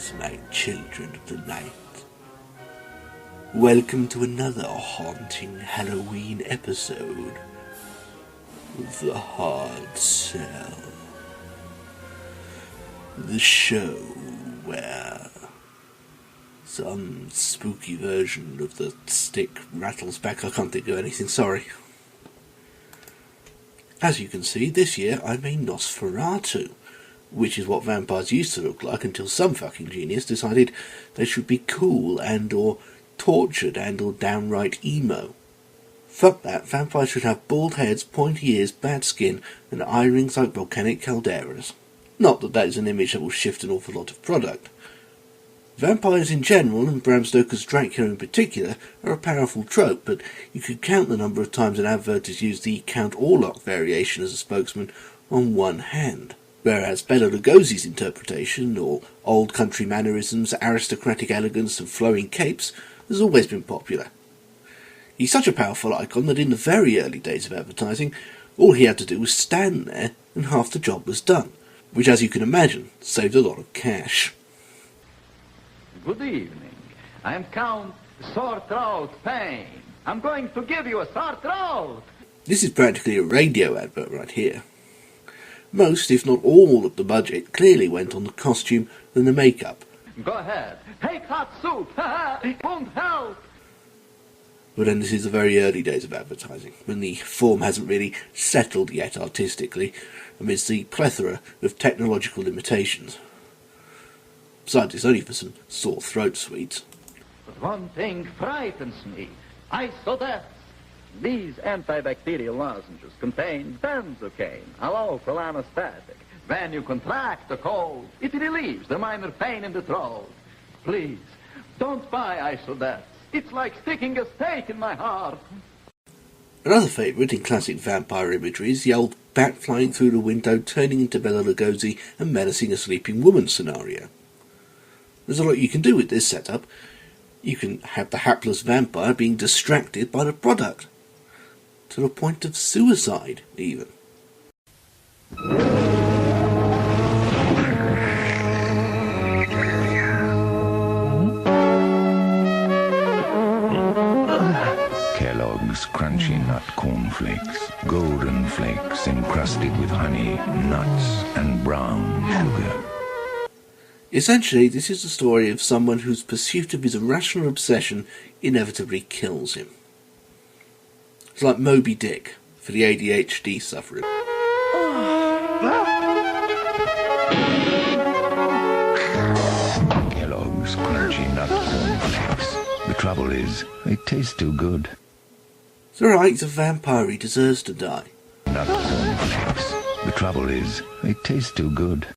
Greetings, my children of the night. Welcome to another haunting Halloween episode of The Hard Sell. The show where some spooky version of the stick rattles back. I can't think of anything, sorry. As you can see, this year I'm a Nosferatu, which is what vampires used to look like until some fucking genius decided they should be cool and or tortured and or downright emo. Fuck that, vampires should have bald heads, pointy ears, bad skin and eye rings like volcanic calderas. Not that that is an image that will shift an awful lot of product. Vampires in general, and Bram Stoker's Dracula in particular, are a powerful trope, but you could count the number of times an advert has used the Count Orlok variation as a spokesman on one hand. Whereas Bela Lugosi's interpretation, or old country mannerisms, aristocratic elegance and flowing capes, has always been popular. He's such a powerful icon that in the very early days of advertising, all he had to do was stand there and half the job was done, which, as you can imagine, saved a lot of cash. Good evening. I am Count Sore Throat Pain. I'm going to give you a sore throat. This is practically a radio advert right here. Most, if not all, of the budget clearly went on the costume and the makeup. Go ahead. Take hot soup. It won't help. But then this is the very early days of advertising, when the form hasn't really settled yet artistically, amidst the plethora of technological limitations. Besides, it's only for some sore throat sweets. But one thing frightens me. Isodets. These antibacterial lozenges contain benzocaine, a local anesthetic. When you contract a cold, it relieves the minor pain in the throat. Please, don't buy Isodets. It's like sticking a stake in my heart. Another favourite in classic vampire imagery is the old bat flying through the window, turning into Bela Lugosi and menacing a sleeping woman scenario. There's a lot you can do with this setup. You can have the hapless vampire being distracted by the product, to the point of suicide, even. Kellogg's Crunchy Nut Cornflakes, golden flakes encrusted with honey, nuts and brown sugar. Essentially, this is the story of someone whose pursuit of his irrational obsession inevitably kills him. It's like Moby Dick for the ADHD sufferer. Kellogg's Crunchy Nut Cornflakes. The trouble is, they taste too good. It's alright, he's a vampire, he deserves to die. Nut Cornflakes. The trouble is, they taste too good.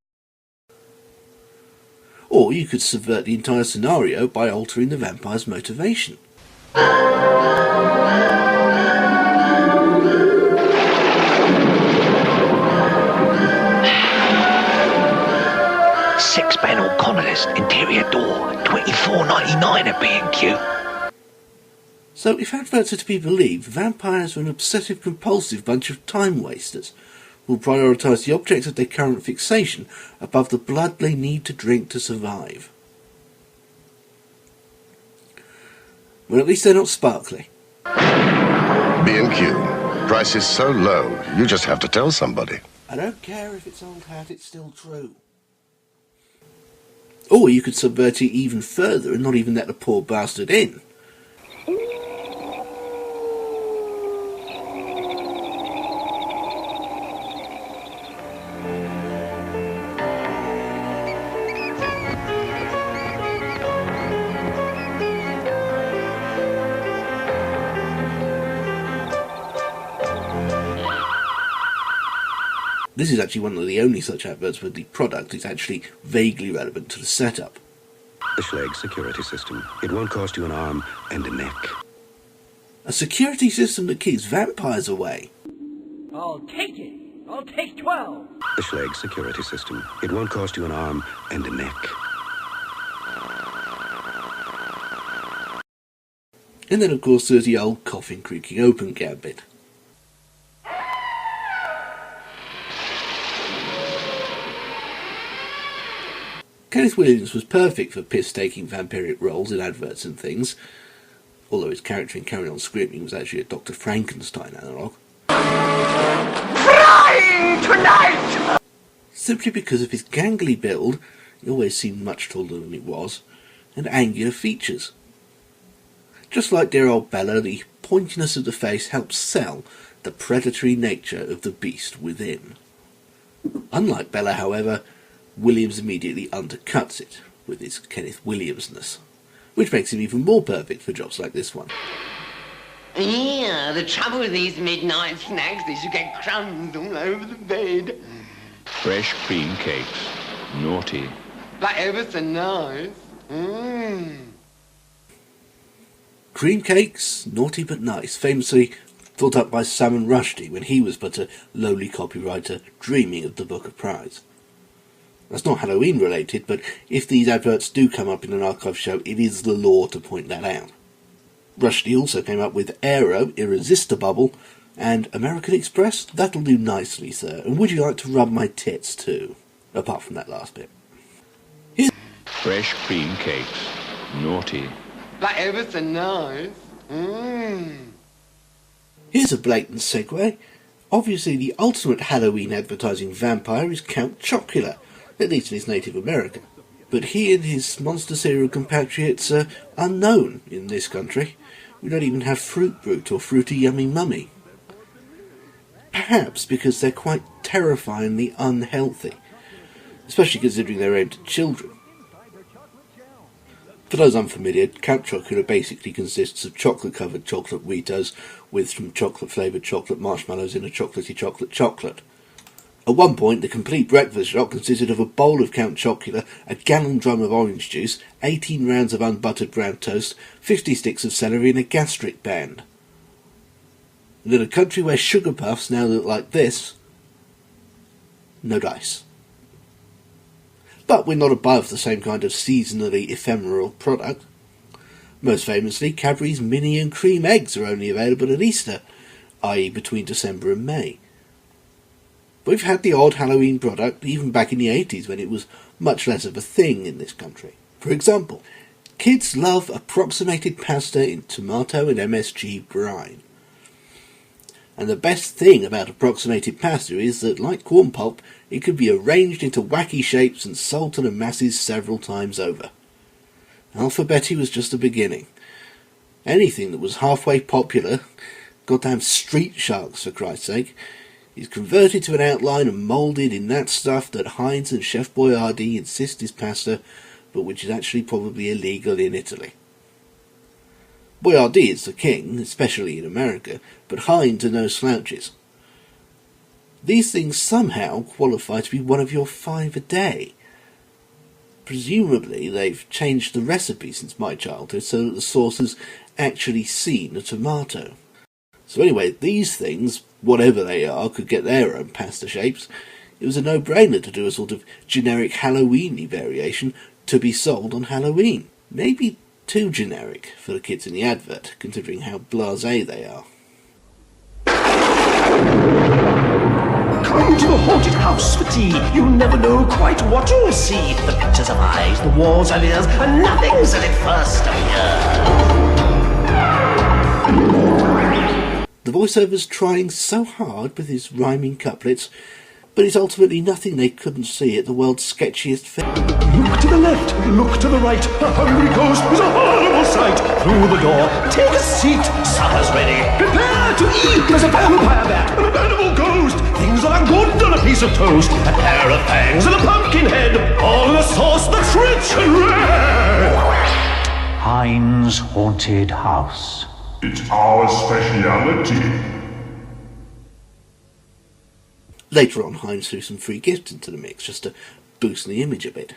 Or you could subvert the entire scenario by altering the vampire's motivation. Six-panel colonist, interior door, $24.99 at B&Q. So if adverts are to be believed, vampires are an obsessive-compulsive bunch of time-wasters who will prioritise the object of their current fixation above the blood they need to drink to survive. Well, at least they're not sparkly. B&Q. Price is so low, you just have to tell somebody. I don't care if it's old hat, it's still true. Or you could subvert it even further and not even let the poor bastard in. This is actually one of the only such adverts where the product is actually vaguely relevant to the setup. The Schlegg security system. It won't cost you an arm and a neck. A security system that keeps vampires away. I'll take it. I'll take 12. The Schlegg security system. It won't cost you an arm and a neck. And then of course there's the old coffin creaking open gambit. Kenneth Williams was perfect for piss-taking vampiric roles in Adverts and things, although his character in Carry On Screaming was actually a Dr. Frankenstein analogue. Frying tonight! Simply because of his gangly build, he always seemed much taller than he was, and angular features. Just like dear old Bella, the pointiness of the face helps sell the predatory nature of the beast within. Unlike Bella, however, Williams immediately undercuts it with his Kenneth Williamsness, which makes him even more perfect for jobs like this one. Yeah, the trouble with these midnight snacks is you get crumbs all over the bed. Fresh cream cakes. Naughty. But ever so nice. Cream cakes, naughty but nice, famously thought up by Salman Rushdie when he was but a lowly copywriter dreaming of the Book of Prize. That's not Halloween related, but if these adverts do come up in an archive show, it is the law to point that out. Rushdie also came up with Aero, Irresistible, and American Express. That'll do nicely, sir. And would you like to rub my tits too? Apart from that last bit. Fresh cream cakes. Naughty. But ever so nice. Here's a blatant segue. Obviously the ultimate Halloween advertising vampire is Count Chocula, at least in his native America. But he and his monster serial compatriots are unknown in this country. We don't even have Fruit Brute or Fruity Yummy Mummy. Perhaps because they're quite terrifyingly unhealthy, especially considering they're aimed at children. For those unfamiliar, Count Chocula basically consists of chocolate-covered chocolate Weetos with some chocolate-flavoured chocolate marshmallows in a chocolatey chocolate. At one point, the complete breakfast shop consisted of a bowl of Count Chocula, a gallon drum of orange juice, 18 rounds of unbuttered brown toast, 50 sticks of celery and a gastric band. And in a country where sugar puffs now look like this, no dice. But we're not above the same kind of seasonally ephemeral product. Most famously, Cadbury's mini and cream eggs are only available at Easter, i.e. between December and May. But we've had the odd Halloween product even back in the 80s when it was much less of a thing in this country. For example, kids love approximated pasta in tomato and MSG brine. And the best thing about approximated pasta is that, like corn pulp, it can be arranged into wacky shapes and sold to the masses several times over. Alphabetti was just the beginning. Anything that was halfway popular, goddamn Street Sharks for Christ's sake, is converted to an outline and moulded in that stuff that Heinz and Chef Boyardee insist is pasta, but which is actually probably illegal in Italy. Boyardee is the king, especially in America, but Heinz are no slouches. These things somehow qualify to be one of your 5 a day. Presumably they've changed the recipe since my childhood so that the sauce has actually seen a tomato. So anyway, these things, whatever they are, could get their own pasta shapes. It was a no-brainer to do a sort of generic Halloween-y variation to be sold on Halloween. Maybe too generic for the kids in the advert, considering how blasé they are. Come to the haunted house for tea. You'll never know quite what you'll see. The pictures have eyes, the walls have ears, and nothing's as it first appeared. The voiceover's trying so hard with his rhyming couplets, but it's ultimately nothing they couldn't see at the world's sketchiest film. Look to the left, look to the right. A hungry ghost is a horrible sight. Through the door, take a seat. Supper's ready. Prepare to eat. There's a vampire bat and a venomable ghost. Things that are good on a piece of toast. A pair of fangs and a pumpkin head. All in a sauce that's rich and red. Heinz Haunted House. It's our speciality. Later on, Heinz threw some free gifts into the mix, just to boost the image a bit.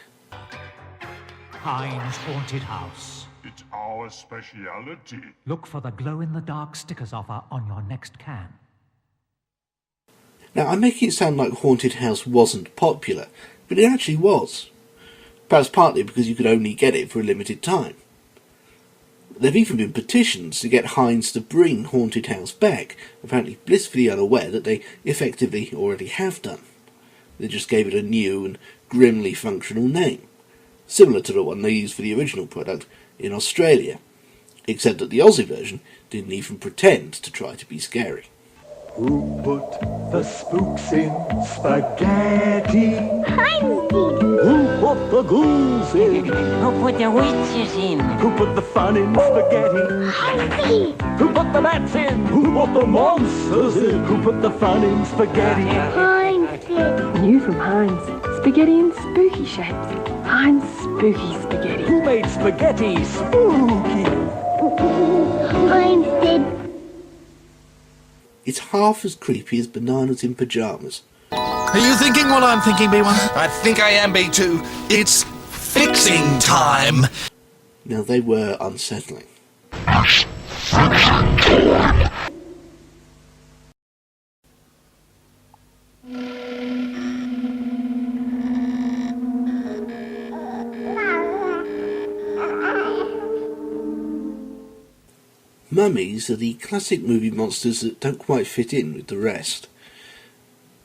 Heinz Haunted House. It's our speciality. Look for the glow-in-the-dark stickers offer on your next can. Now, I'm making it sound like Haunted House wasn't popular, but it actually was. Perhaps partly because you could only get it for a limited time. There have even been petitions to get Heinz to bring Haunted House back, apparently blissfully unaware that they effectively already have done. They just gave it a new and grimly functional name. similar to the one they used for the original product in Australia, except that the Aussie version didn't even pretend to try to be scary. Who put the spooks in spaghetti? Heinz did. Who put the ghouls in? Who put the witches in? Who put the fun in spaghetti? Heinz did. Who put the bats in? Who put the monsters in? Who put the fun in spaghetti? Heinz did. New from Heinz. Spaghetti in spooky shapes. Heinz spooky spaghetti. Who made spaghetti spooky? Heinz did. It's half as creepy as bananas in pyjamas. Are you thinking what I'm thinking, B1? I think I am, B2. It's fixing time. Now, they were unsettling. Mummies are the classic movie monsters that don't quite fit in with the rest.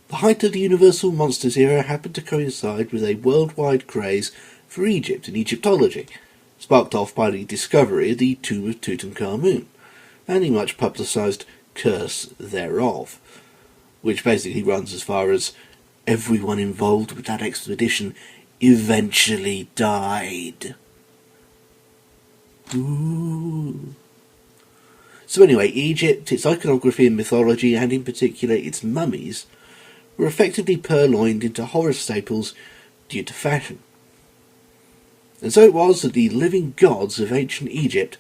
The height of the Universal Monsters era happened to coincide with a worldwide craze for Egypt and Egyptology, sparked off by the discovery of the tomb of Tutankhamun, and the much publicised curse thereof, which basically runs as far as everyone involved with that expedition eventually died. Ooh. So anyway, Egypt, its iconography and mythology, and in particular its mummies, were effectively purloined into horror staples due to fashion. And so it was that the living gods of ancient Egypt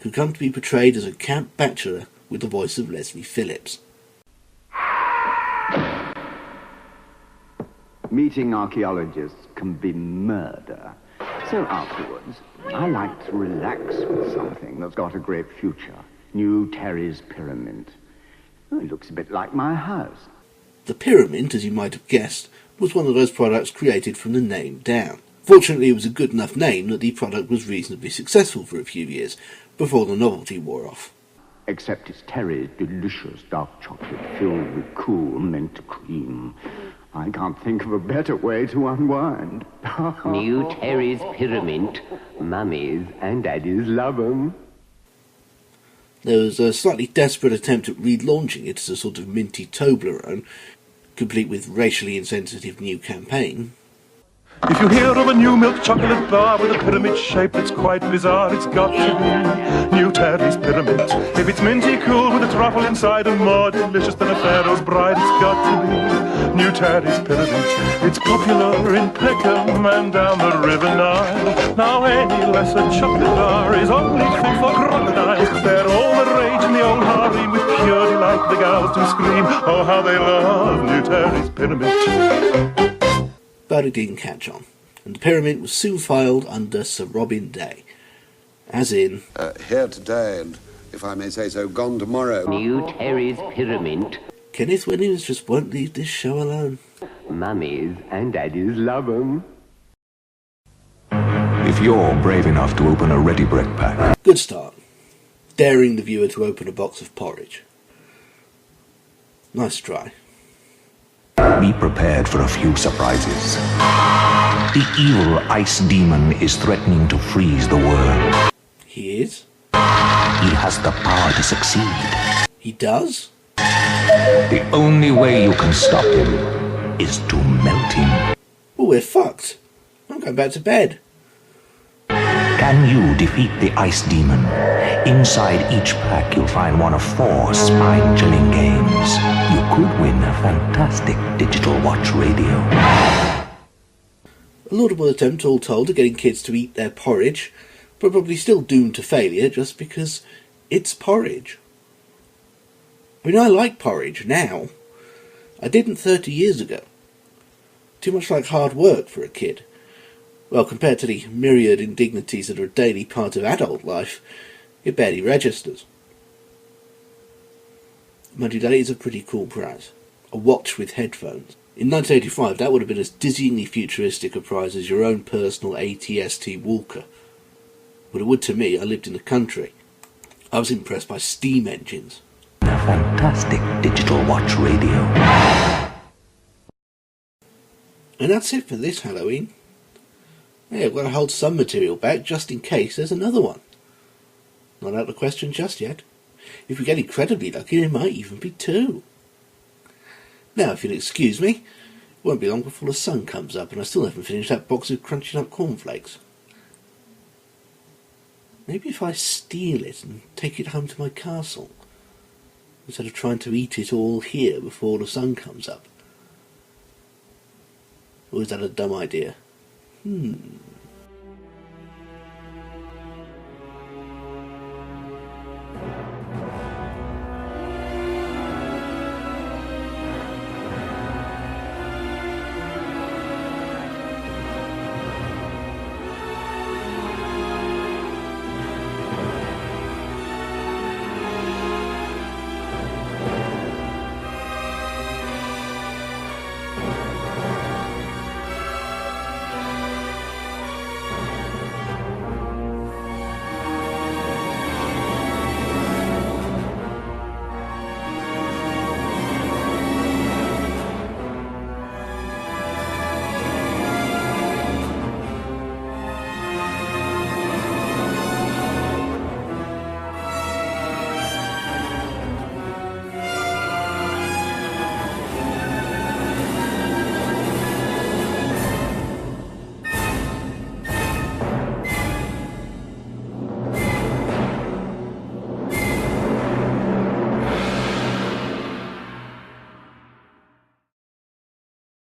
could come to be portrayed as a camp bachelor with the voice of Leslie Phillips. Meeting archaeologists can be murder. So afterwards, I like to relax with something that's got a great future. New Terry's Pyramid. Oh, it looks a bit like my house. The Pyramid, as you might have guessed, was one of those products created from the name down. Fortunately, it was a good enough name that the product was reasonably successful for a few years, before the novelty wore off. Except it's Terry's delicious dark chocolate filled with cool mint cream. I can't think of a better way to unwind. New Terry's Pyramid. Mummies and daddies love 'em. There was a slightly desperate attempt at relaunching it as a sort of minty Toblerone, complete with racially insensitive new campaign. If you hear of a new milk chocolate bar with a pyramid shape that's quite bizarre, it's got to be New Terry's Pyramid. If it's minty cool with a truffle inside and more delicious than a Pharaoh's bride, it's got to be New Terry's Pyramid. It's popular in Peckham and down the River Nile. Now any lesser chocolate bar is only fit for crocodiles. They're all the rage in the old harem with pure delight. The gals do scream, oh how they love New Terry's Pyramid. But it didn't catch on, and the Pyramid was soon filed under Sir Robin Day. As in... here today, and if I may say so, gone tomorrow. New Terry's Pyramid. Kenneth Williams just won't leave this show alone. Mummies and daddies love 'em. If you're brave enough to open a ready brick pack... Good start. Daring the viewer to open a box of porridge. Nice try. Be prepared for a few surprises. The evil ice demon is threatening to freeze the world. He is? He has the power to succeed. He does? The only way you can stop him is to melt him. Well, we're fucked. I'm going back to bed. Can you defeat the ice demon? Inside each pack you'll find one of 4 spine-chilling games. You could win a fantastic digital watch radio. A laudable attempt, all told, at getting kids to eat their porridge, but probably still doomed to failure just because it's porridge. I mean, I like porridge now. I didn't 30 years ago. Too much like hard work for a kid. Well, compared to the myriad indignities that are a daily part of adult life, it barely registers. Mind you, that is a pretty cool prize. A watch with headphones. In 1985, that would have been as dizzyingly futuristic a prize as your own personal ATST Walker. But it would to me. I lived in the country. I was impressed by steam engines. A fantastic digital watch radio. And that's it for this Halloween. Yeah, we've got to hold some material back just in case there's another one. Not out of the question just yet. If we get incredibly lucky, there might even be two. Now, if you'll excuse me, it won't be long before the sun comes up and I still haven't finished that box of crunchy nut cornflakes. Maybe if I steal it and take it home to my castle, instead of trying to eat it all here before the sun comes up. Or is that a dumb idea?